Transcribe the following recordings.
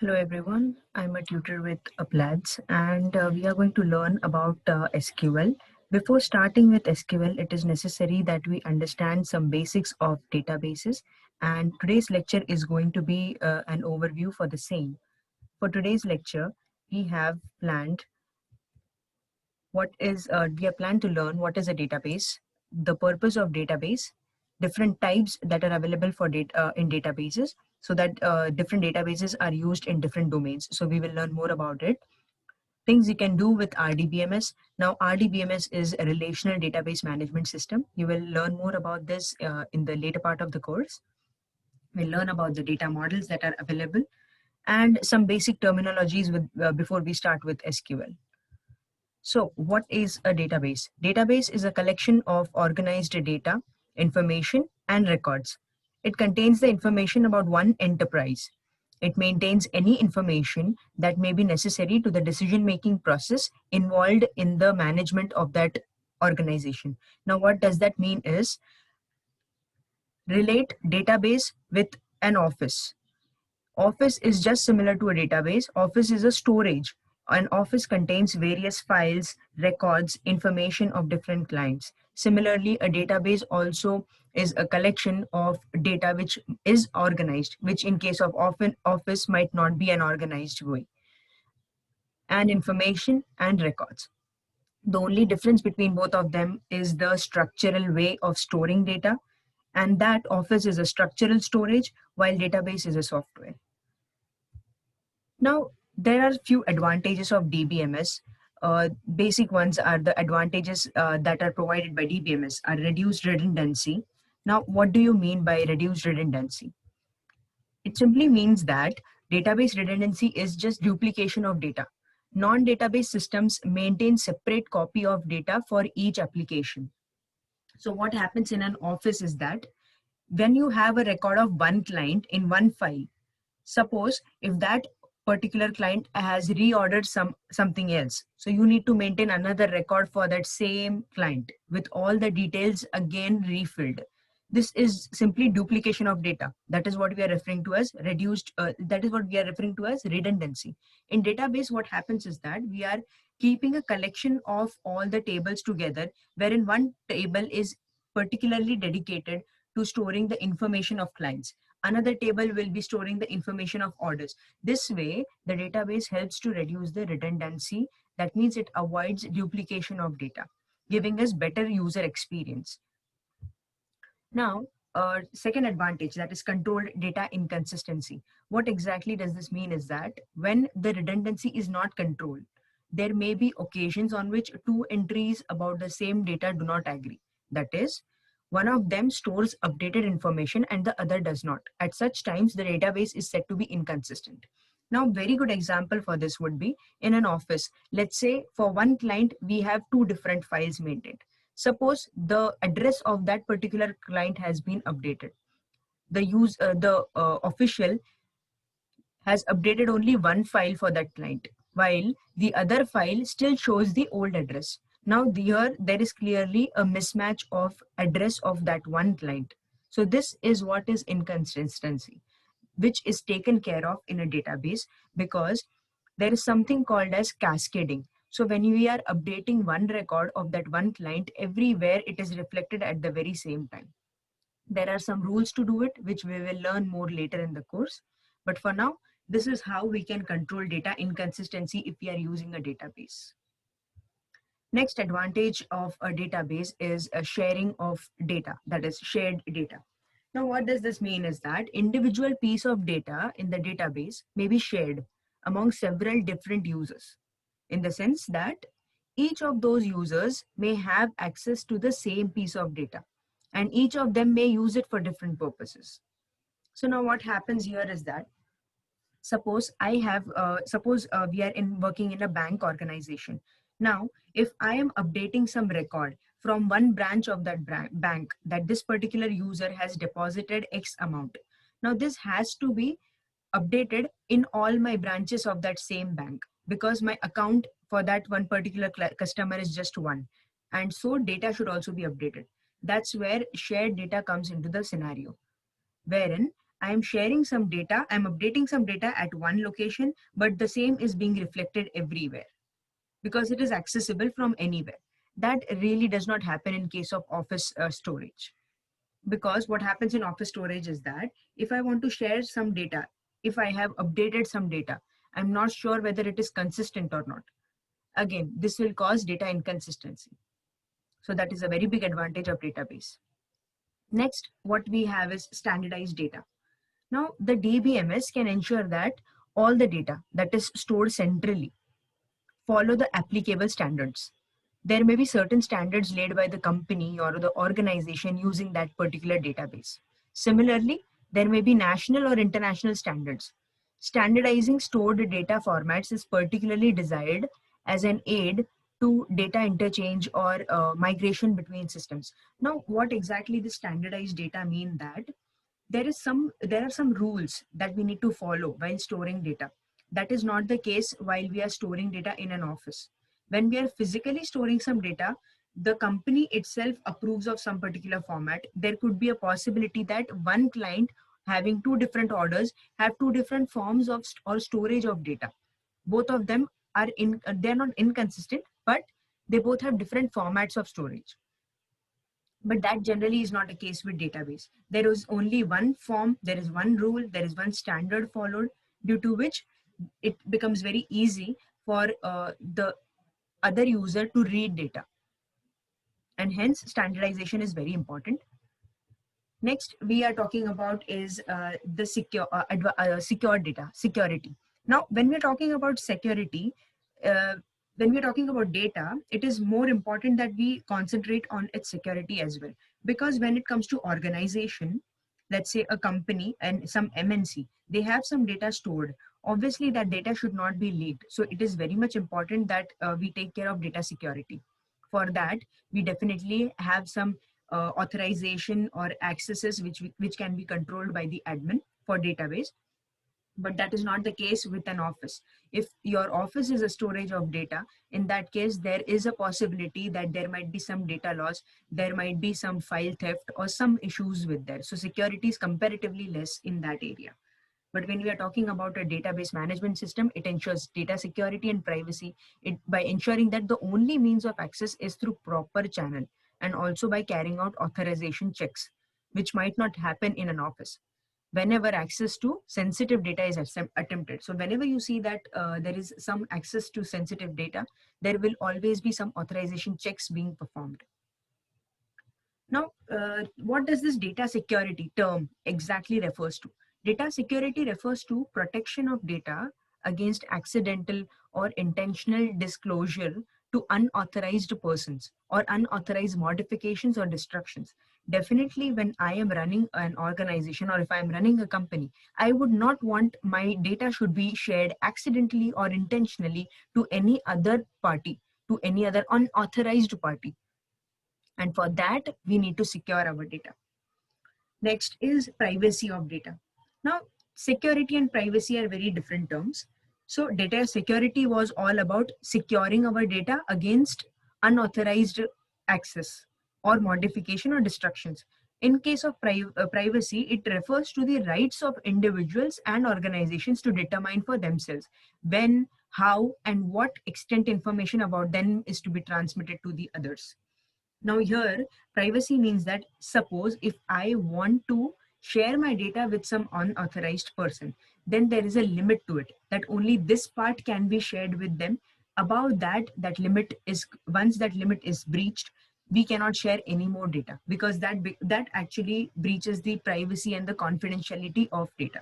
Hello everyone, I'm a tutor with Applats and we are going to learn about SQL. Before starting with SQL, it is necessary that we understand some basics of databases, and today's lecture is going to be an overview for the same. For today's lecture, we have planned we have planned to learn what is a database, the purpose of database, different types that are available for data in databases, so that different databases are used in different domains. So we will learn more about it. Things you can do with RDBMS. Now, RDBMS is a relational database management system. You will learn more about this in the later part of the course. We'll learn about the data models that are available and some basic terminologies before we start with SQL. So what is a database? Database is a collection of organized data, information, and records. It contains the information about one enterprise. It maintains any information that may be necessary to the decision-making process involved in the management of that organization. Now, what does that mean is relate database with an office. Office is just similar to a database. Office is a storage. An office contains various files, records, information of different clients. Similarly, a database also is a collection of data which is organized, which in case of office might not be an organized way, and information and records. The only difference between both of them is the structural way of storing data, and that office is a structural storage while database is a software. Now, there are few advantages of DBMS. Basic ones are the advantages that are provided by DBMS are reduced redundancy. Now, what do you mean by reduced redundancy? It simply means that database redundancy is just duplication of data. Non-database systems maintain separate copy of data for each application. So what happens in an office is that when you have a record of one client in one file, suppose if that particular client has reordered something else, so you need to maintain another record for that same client with all the details again refilled. This is simply duplication of data. That is what we are referring to as redundancy. In database, what happens is that we are keeping a collection of all the tables together, wherein one table is particularly dedicated to storing the information of clients. Another table will be storing the information of orders. This way, the database helps to reduce the redundancy. That means it avoids duplication of data, giving us better user experience. Now, second advantage, that is controlled data inconsistency. What exactly does this mean is that when the redundancy is not controlled, there may be occasions on which two entries about the same data do not agree. That is, one of them stores updated information and the other does not. At such times, the database is said to be inconsistent. Now, very good example for this would be in an office. Let's say for one client, we have two different files maintained. Suppose the address of that particular client has been updated. The official has updated only one file for that client, while the other file still shows the old address. Now here there is clearly a mismatch of address of that one client. So this is what is inconsistency, which is taken care of in a database because there is something called as cascading. So when we are updating one record of that one client, everywhere it is reflected at the very same time. There are some rules to do it, which we will learn more later in the course. But for now, this is how we can control data inconsistency if we are using a database. Next advantage of a database is a sharing of data, that is shared data. Now, what does this mean is that individual piece of data in the database may be shared among several different users, in the sense that each of those users may have access to the same piece of data and each of them may use it for different purposes. So now what happens here is that suppose we are working in a bank organization. Now, if I am updating some record from one branch of that bank that this particular user has deposited X amount, now this has to be updated in all my branches of that same bank because my account for that one particular customer is just one. And so data should also be updated. That's where shared data comes into the scenario, wherein I am sharing some data, I'm updating some data at one location, but the same is being reflected everywhere because it is accessible from anywhere. That really does not happen in case of office storage. Because what happens in office storage is that if I want to share some data, if I have updated some data, I'm not sure whether it is consistent or not. Again, this will cause data inconsistency. So that is a very big advantage of database. Next, what we have is standardized data. Now, the DBMS can ensure that all the data that is stored centrally follow the applicable standards. There may be certain standards laid by the company or the organization using that particular database. Similarly, there may be national or international standards. Standardizing stored data formats is particularly desired as an aid to data interchange or migration between systems. Now, what exactly the standardized data mean that there are some rules that we need to follow while storing data. That is not the case while we are storing data in an office. When we are physically storing some data, the company itself approves of some particular format. There could be a possibility that one client having two different orders have two different forms of or storage of data. Both of them are they're not inconsistent, but they both have different formats of storage. But that generally is not the case with database. There is only one form, there is one rule, there is one standard followed, due to which it becomes very easy for the other user to read data. And hence standardization is very important. Next, we are talking about is the secure data, security. Now, when we're talking about security, uh, when we're talking about data, it is more important that we concentrate on its security as well. Because when it comes to organization, let's say a company and some MNC, they have some data stored. Obviously, that data should not be leaked. So it is very much important that we take care of data security. For that, we definitely have some authorization or accesses which can be controlled by the admin for database. But that is not the case with an office. If your office is a storage of data, in that case, there is a possibility that there might be some data loss, there might be some file theft or some issues with that. So security is comparatively less in that area. But when we are talking about a database management system, it ensures data security and privacy by ensuring that the only means of access is through proper channel, and also by carrying out authorization checks, which might not happen in an office. Whenever access to sensitive data is attempted. So whenever you see that there is some access to sensitive data, there will always be some authorization checks being performed. Now, what does this data security term exactly refers to? Data security refers to protection of data against accidental or intentional disclosure to unauthorized persons or unauthorized modifications or destructions. Definitely, when I am running an organization or if I am running a company, I would not want my data should be shared accidentally or intentionally to any other party, to any other unauthorized party. And for that, we need to secure our data. Next is privacy of data. Now, security and privacy are very different terms. So data security was all about securing our data against unauthorized access or modification or destructions. In case of privacy, it refers to the rights of individuals and organizations to determine for themselves when, how, and what extent information about them is to be transmitted to the others. Now here, privacy means that suppose if I want to share my data with some unauthorized person, then there is a limit to it, that only this part can be shared with them. Above that, once that limit is breached, we cannot share any more data, because that actually breaches the privacy and the confidentiality of data.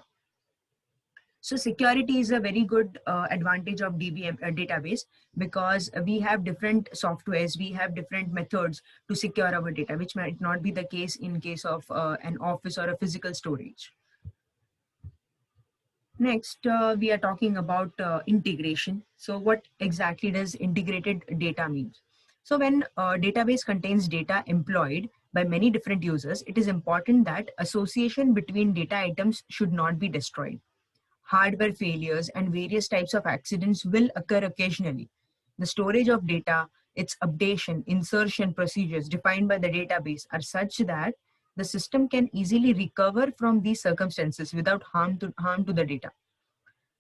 So security is a very good advantage of DBM database, because we have different softwares, we have different methods to secure our data, which might not be the case in case of an office or a physical storage. Next, we are talking about integration. So what exactly does integrated data mean? So when a database contains data employed by many different users, it is important that association between data items should not be destroyed. Hardware failures, and various types of accidents will occur occasionally. The storage of data, its updation, insertion procedures defined by the database are such that the system can easily recover from these circumstances without harm to the data.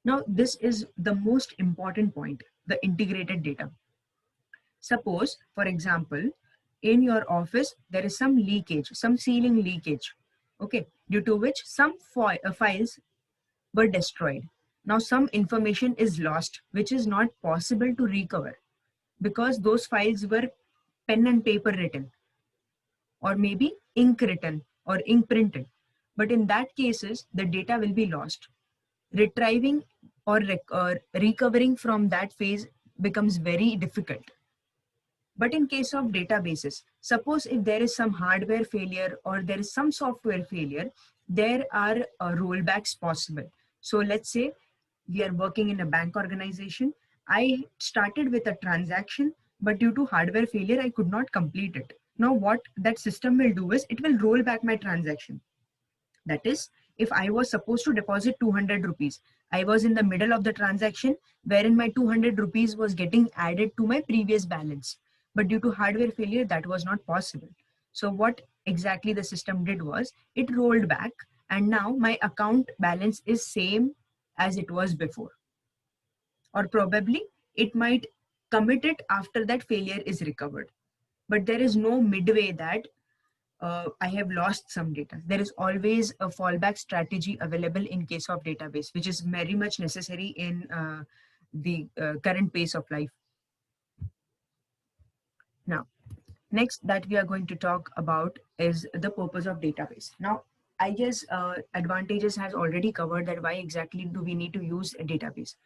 Now, this is the most important point, the integrated data. Suppose, for example, in your office, there is some leakage, some ceiling leakage, okay, due to which some files were destroyed. Now, some information is lost, which is not possible to recover because those files were pen and paper written, or maybe ink written or ink printed. But in that cases, the data will be lost. Retrieving or recovering from that phase becomes very difficult. But in case of databases, suppose if there is some hardware failure or there is some software failure, there are rollbacks possible. So let's say we are working in a bank organization. I started with a transaction, but due to hardware failure, I could not complete it. Now what that system will do is it will roll back my transaction. That is, if I was supposed to deposit 200 rupees, I was in the middle of the transaction wherein my 200 rupees was getting added to my previous balance. But due to hardware failure, that was not possible. So what exactly the system did was it rolled back, and now my account balance is same as it was before. Or probably it might commit it after that failure is recovered. But there is no midway that I have lost some data. There is always a fallback strategy available in case of database, which is very much necessary in the current pace of life. Now, next that we are going to talk about is the purpose of database. Now, I guess advantages has already covered that why exactly do we need to use a database.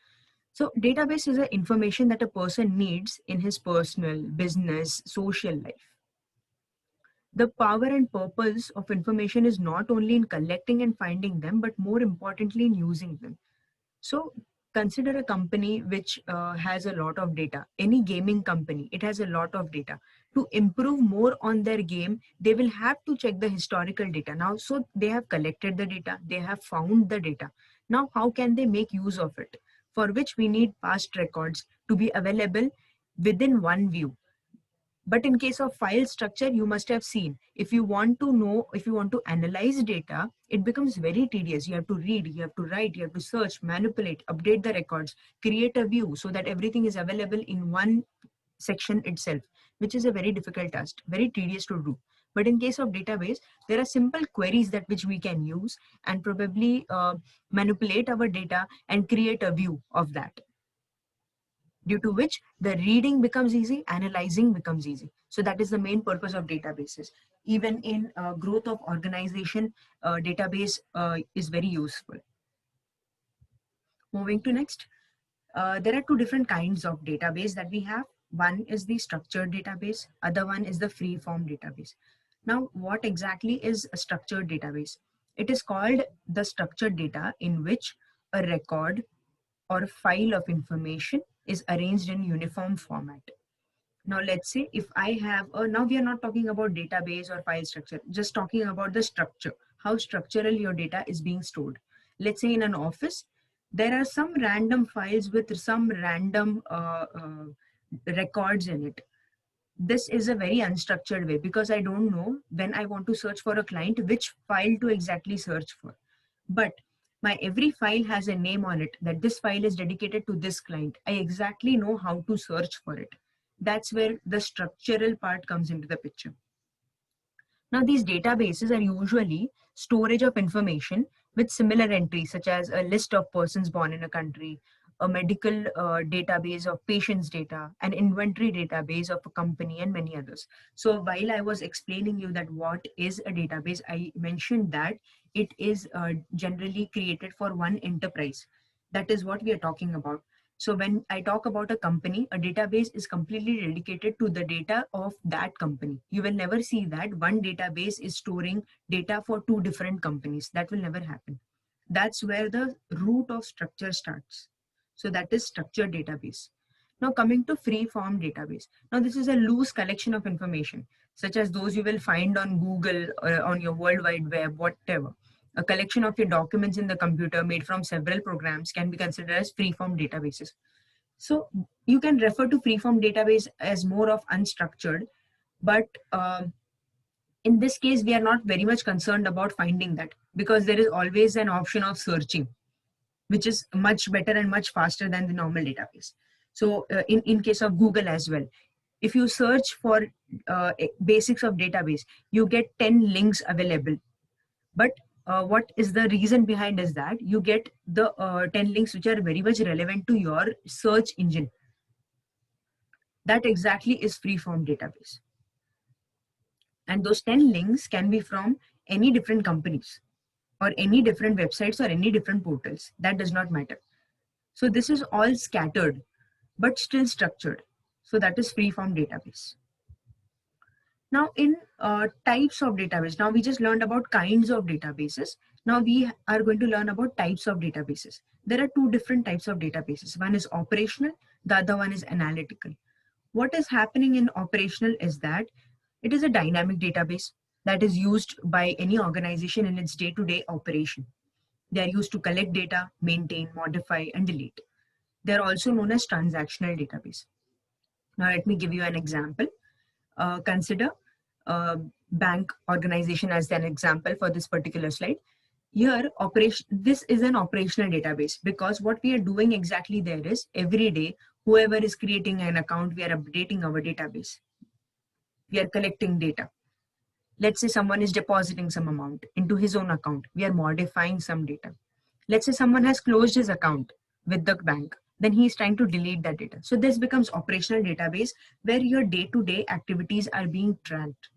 So database is the information that a person needs in his personal, business, social life. The power and purpose of information is not only in collecting and finding them, but more importantly in using them. So consider a company which has a lot of data. Any gaming company, it has a lot of data. To improve more on their game, they will have to check the historical data. Now, so they have collected the data, they have found the data. Now, how can they make use of it? For which we need past records to be available within one view. But in case of file structure, you must have seen, if you want to know, if you want to analyze data, it becomes very tedious. You have to read, you have to write, you have to search, manipulate, update the records, create a view so that everything is available in one section itself, which is a very difficult task, very tedious to do. But in case of database, there are simple queries that which we can use and probably manipulate our data and create a view of that, due to which the reading becomes easy, analyzing becomes easy. So that is the main purpose of databases. Even in growth of organization, database is very useful. Moving to next, there are two different kinds of database that we have. One is the structured database, other one is the free form database. Now, what exactly is a structured database? It is called the structured data in which a record or a file of information is arranged in uniform format. Now let's say if I have now we are not talking about database or file structure, just talking about the structure, how structural your data is being stored. Let's say in an office, there are some random files with some random records in it. This is a very unstructured way because I don't know when I want to search for a client, which file to exactly search for. But my every file has a name on it that this file is dedicated to this client. I exactly know how to search for it. That's where the structural part comes into the picture. Now, these databases are usually storage of information with similar entries, such as a list of persons born in a country, a medical database of patients' data, an inventory database of a company, and many others. So while I was explaining you that what is a database, I mentioned that it is generally created for one enterprise. That is what we are talking about. So when I talk about a company, a database is completely dedicated to the data of that company. You will never see that one database is storing data for two different companies. That will never happen. That's where the root of structure starts. So that is structured database. Now coming to free form database. Now this is a loose collection of information, such as those you will find on Google or on your World Wide Web, whatever. A collection of your documents in the computer made from several programs can be considered as free-form databases. So you can refer to free-form database as more of unstructured, but In this case, we are not very much concerned about finding that, because there is always an option of searching, which is much better and much faster than the normal database. So in case of Google as well, if you search for basics of database, you get 10 links available. But what is the reason behind is that you get the 10 links which are very much relevant to your search engine. That exactly is free form database. And those 10 links can be from any different companies or any different websites or any different portals. That does not matter. So this is all scattered, but still structured. So that is free form database. Now in types of database, now we just learned about kinds of databases. Now we are going to learn about types of databases. There are two different types of databases. One is operational, the other one is analytical. What is happening in operational is that it is a dynamic database that is used by any organization in its day-to-day operation. They are used to collect data, maintain, modify, and delete. They are also known as transactional database. Now let me give you an example. Consider a bank organization as an example for this particular slide. Here, this is an operational database, because what we are doing exactly there is every day, whoever is creating an account, we are updating our database. We are collecting data. Let's say someone is depositing some amount into his own account. We are modifying some data. Let's say someone has closed his account with the bank. Then he is trying to delete that data. So this becomes operational database where your day-to-day activities are being tracked.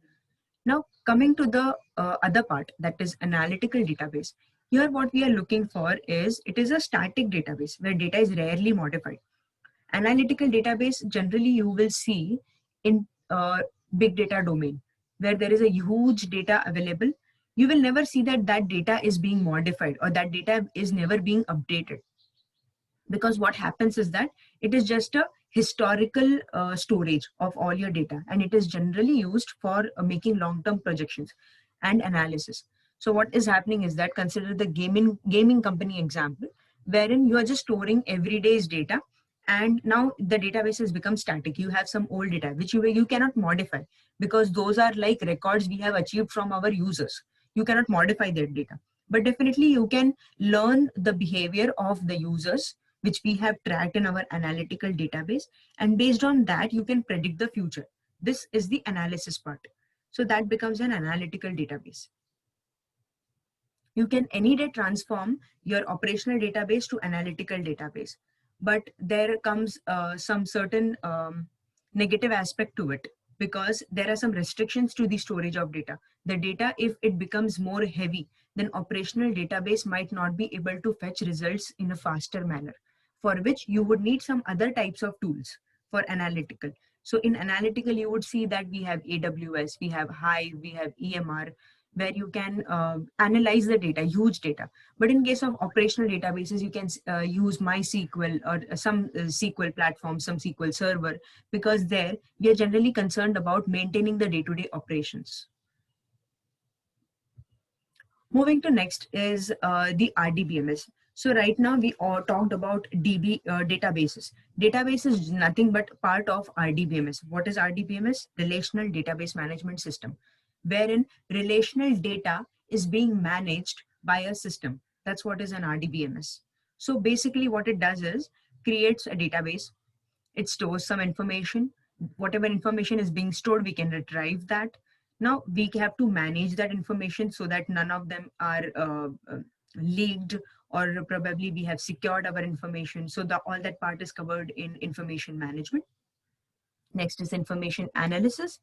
Now coming to the other part, that is analytical database. Here what we are looking for is, it is a static database where data is rarely modified. Analytical database, generally you will see in big data domain, where there is a huge data available. You will never see that that data is being modified or that data is never being updated. Because what happens is that it is just a historical storage of all your data, and it is generally used for making long-term projections and analysis. So what is happening is that, consider the gaming company example, wherein you are just storing every day's data, and now the database has become static. You have some old data which you cannot modify, because those are like records we have achieved from our users. You cannot modify that data, but definitely you can learn the behavior of the users, which we have tracked in our analytical database, and based on that you can predict the future. This is the analysis part. So that becomes an analytical database. You can any day transform your operational database to analytical database, but there comes some certain negative aspect to it, because there are some restrictions to the storage of data. The data, if it becomes more heavy, then operational database might not be able to fetch results in a faster manner, for which you would need some other types of tools for analytical. So in analytical, you would see that we have AWS, we have Hive, we have EMR, where you can analyze the data, huge data. But in case of operational databases, you can use MySQL or some SQL platform, some SQL server, because there we are generally concerned about maintaining the day-to-day operations. Moving to next is the RDBMS. So right now we all talked about databases. Database is nothing but part of RDBMS. What is RDBMS? Relational Database Management System, wherein relational data is being managed by a system. That's what is an RDBMS. So basically what it does is creates a database. It stores some information. Whatever information is being stored, we can retrieve that. Now we have to manage that information so that none of them are leaked, or probably we have secured our information. So all that part is covered in information management. Next is information analysis.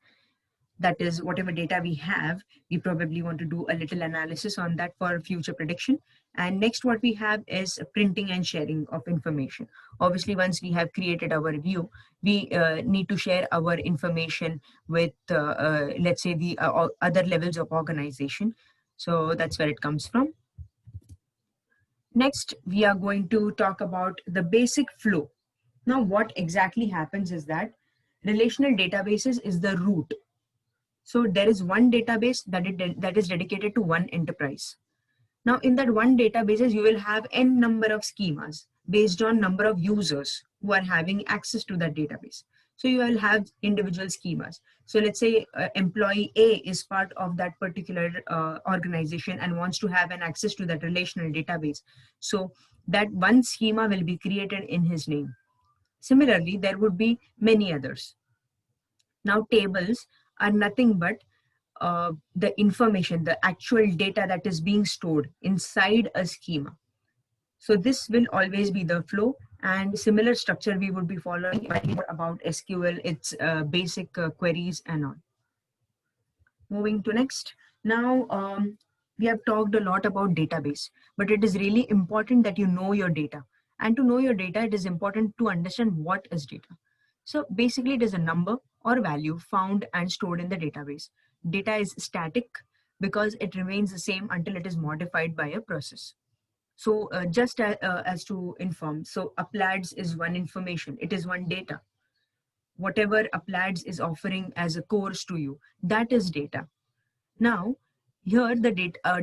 That is, whatever data we have, we probably want to do a little analysis on that for future prediction. And next, what we have is printing and sharing of information. Obviously, once we have created our view, we need to share our information with, let's say, the other levels of organization. So that's where it comes from. Next, we are going to talk about the basic flow. Now, what exactly happens is that relational databases is the root. So there is one database that is dedicated to one enterprise. Now in that one database, you will have n number of schemas based on number of users who are having access to that database. So you will have individual schemas. So let's say employee A is part of that particular organization and wants to have an access to that relational database. So that one schema will be created in his name. Similarly, there would be many others. Now tables are nothing but the information, the actual data that is being stored inside a schema. So this will always be the flow, and similar structure we would be following about SQL, its basic queries and all. Moving to next. Now, we have talked a lot about database, but it is really important that you know your data. And to know your data, it is important to understand what is data. So basically, it is a number or value found and stored in the database. Data is static because it remains the same until it is modified by a process. So just as to inform, so Applats is one information, it is one data. Whatever Applats is offering as a course to you, that is data. Now, here the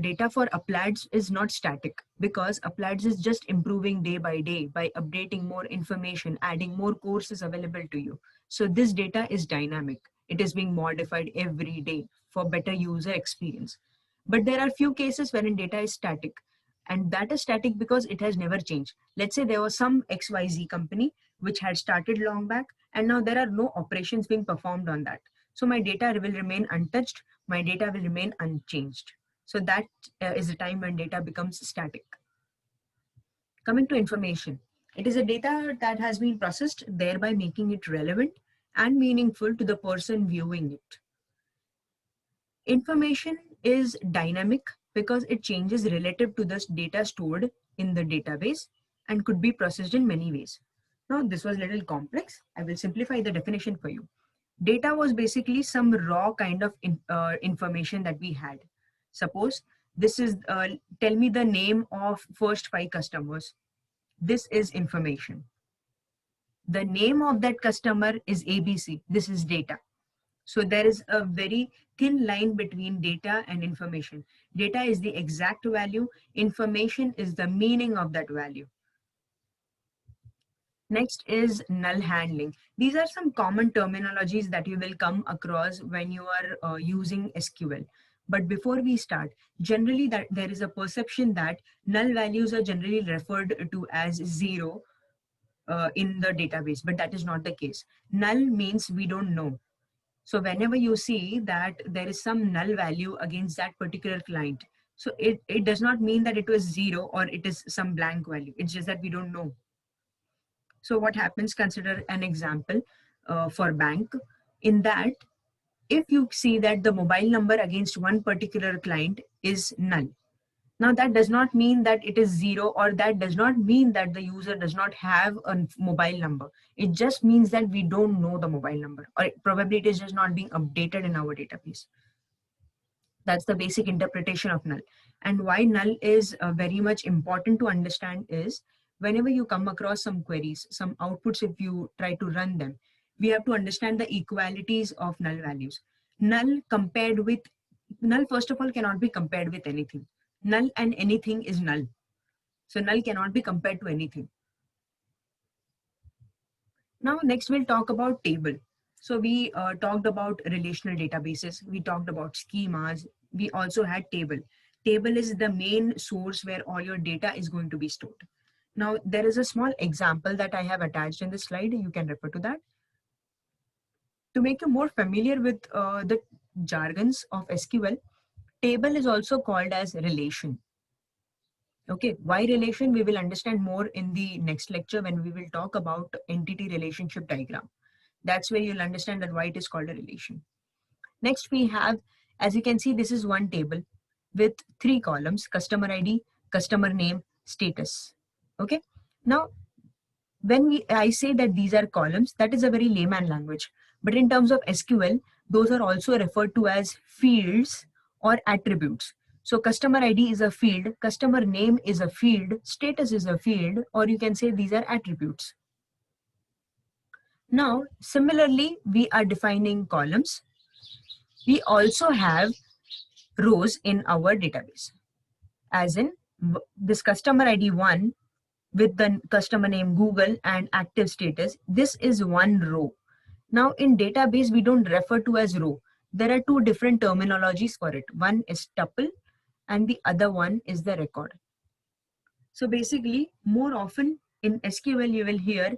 data for Applats is not static because Applats is just improving day by updating more information, adding more courses available to you. So this data is dynamic. It is being modified every day for better user experience. But there are few cases wherein data is static, and that is static because it has never changed. Let's say there was some XYZ company which had started long back, and now there are no operations being performed on that. So my data will remain untouched, my data will remain unchanged. So that is the time when data becomes static. Coming to information, it is a data that has been processed, thereby making it relevant and meaningful to the person viewing it. Information is dynamic because it changes relative to the data stored in the database and could be processed in many ways. Now, this was a little complex. I will simplify the definition for you. Data was basically some raw kind of information that we had. Suppose this is, tell me the name of first 5 customers. This is information. The name of that customer is ABC. This is data. So there is a very thin line between data and information. Data is the exact value. Information is the meaning of that value. Next is null handling. These are some common terminologies that you will come across when you are using SQL. But before we start, generally that there is a perception that null values are generally referred to as 0 in the database, but that is not the case. Null means we don't know. So whenever you see that there is some null value against that particular client, so it does not mean that it was 0 or it is some blank value. It's just that we don't know. So what happens, consider an example for bank. In that, if you see that the mobile number against one particular client is null, now that does not mean that it is 0, or that does not mean that the user does not have a mobile number. It just means that we don't know the mobile number, or probably it is just not being updated in our database. That's the basic interpretation of null. And why null is very much important to understand is whenever you come across some queries, some outputs, if you try to run them, we have to understand the equalities of null values. Null compared with, null first of all cannot be compared with anything. Null and anything is null. So null cannot be compared to anything. Now next we'll talk about table. So we talked about relational databases, we talked about schemas, we also had table. Table is the main source where all your data is going to be stored. Now there is a small example that I have attached in the slide, you can refer to that. To make you more familiar with the jargons of SQL, table is also called as relation. Okay, why relation? We will understand more in the next lecture when we will talk about entity relationship diagram. That's where you'll understand that why it is called a relation. Next we have, as you can see, this is one table with 3 columns: customer ID, customer name, status. Okay, now when I say that these are columns, that is a very layman language. But in terms of SQL, those are also referred to as fields or attributes. So customer ID is a field, customer name is a field, status is a field, or you can say these are attributes. Now, similarly, we are defining columns. We also have rows in our database. As in this customer ID 1 with the customer name Google and active status, this is one row. Now in database, we don't refer to as row. There are two different terminologies for it. One is tuple and the other one is the record. So basically, more often in SQL, you will hear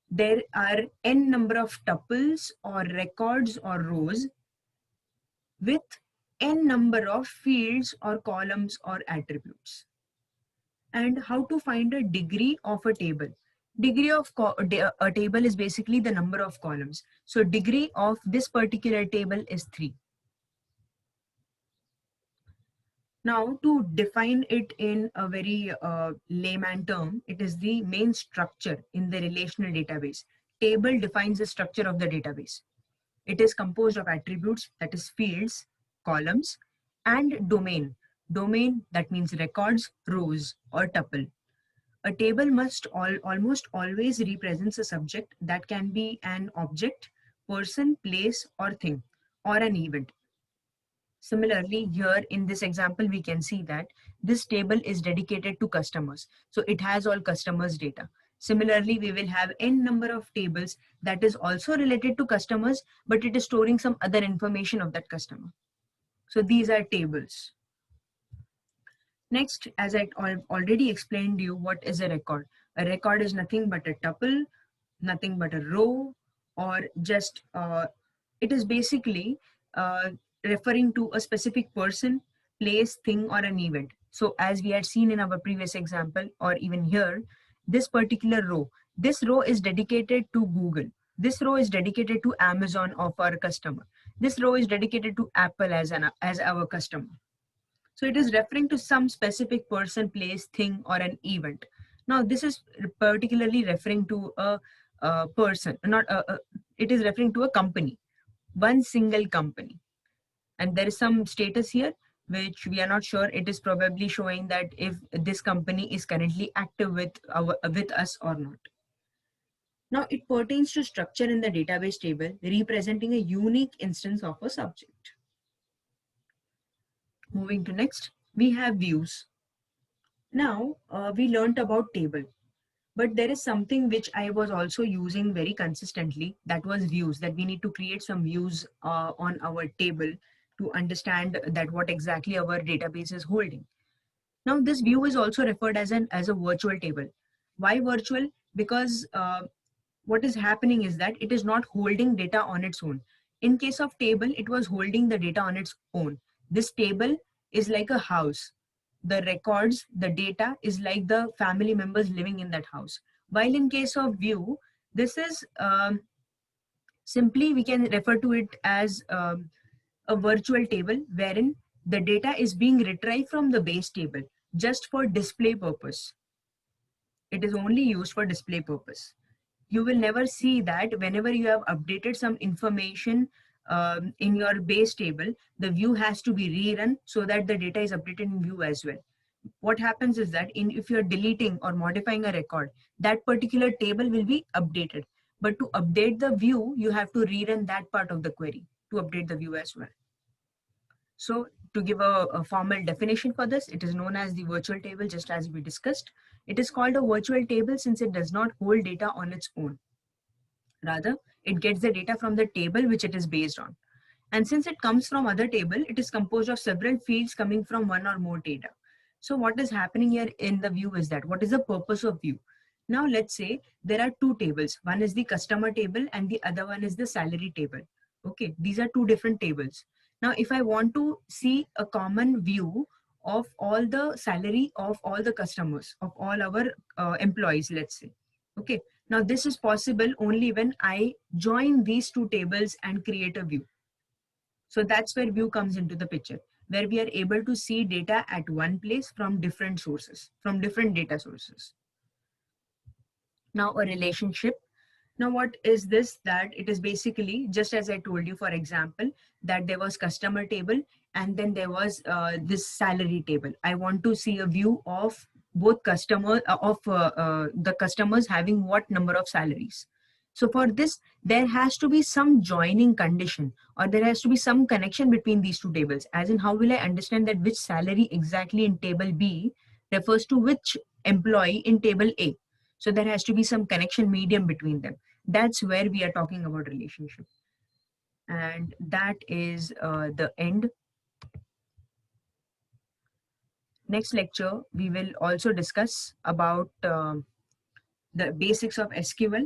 there are n number of tuples or records or rows with n number of fields or columns or attributes. And how to find a degree of a table. Degree of a table is basically the number of columns. So degree of this particular table is 3. Now to define it in a very layman term, it is the main structure in the relational database. Table defines the structure of the database. It is composed of attributes, that is fields, columns, and domain. Domain, that means records, rows, or tuple. A table must almost always represents a subject that can be an object, person, place, or thing, or an event. Similarly, here in this example, we can see that this table is dedicated to customers. So it has all customers data. Similarly, we will have n number of tables that is also related to customers, but it is storing some other information of that customer. So these are tables. Next, as I've already explained to you, what is a record? A record is nothing but a tuple, nothing but a row, or just, it is basically referring to a specific person, place, thing, or an event. So as we had seen in our previous example, or even here, this particular row, this row is dedicated to Google. This row is dedicated to Amazon of our customer. This row is dedicated to Apple as our customer. So it is referring to some specific person, place, thing, or an event. Now this is particularly referring to a person, it is referring to a company, one single company. And there is some status here, which we are not sure. It is probably showing that if this company is currently active with us or not. Now it pertains to structure in the database table, representing a unique instance of a subject. Moving to next, we have views. Now we learned about table, but there is something which I was also using very consistently, that was views, that we need to create some views on our table to understand that what exactly our database is holding. Now this view is also referred as a virtual table. Why virtual? Because what is happening is that it is not holding data on its own. In case of table, it was holding the data on its own. This table is like a house. The records, the data is like the family members living in that house. While in case of view, this is simply, we can refer to it as a virtual table wherein the data is being retrieved from the base table just for display purpose. It is only used for display purpose. You will never see that whenever you have updated some information in your base table, the view has to be rerun so that the data is updated in view as well. What happens is that if you're deleting or modifying a record, that particular table will be updated. But to update the view, you have to rerun that part of the query to update the view as well. So to give a formal definition for this, it is known as the virtual table, just as we discussed. It is called a virtual table since it does not hold data on its own. Rather, it gets the data from the table which it is based on. And since it comes from other table, it is composed of several fields coming from one or more data. So what is happening here in the view is that, what is the purpose of view? Now let's say there are two tables. One is the customer table and the other one is the salary table. Okay, these are two different tables. Now, if I want to see a common view of all the salary of all the customers, of all our employees, let's say. Okay, now this is possible only when I join these two tables and create a view. So that's where view comes into the picture, where we are able to see data at one place from different sources, from different data sources. Now a relationship. Now what is this? That it is basically, just as I told you, for example, that there was customer table and then there was this salary table. I want to see a view of both the customers having what number of salaries. So for this, there has to be some joining condition, or there has to be some connection between these two tables. As in, how will I understand that which salary exactly in table B refers to which employee in table A? So there has to be some connection medium between them. That's where we are talking about relationship. And that is the end. Next lecture, we will also discuss about the basics of SQL,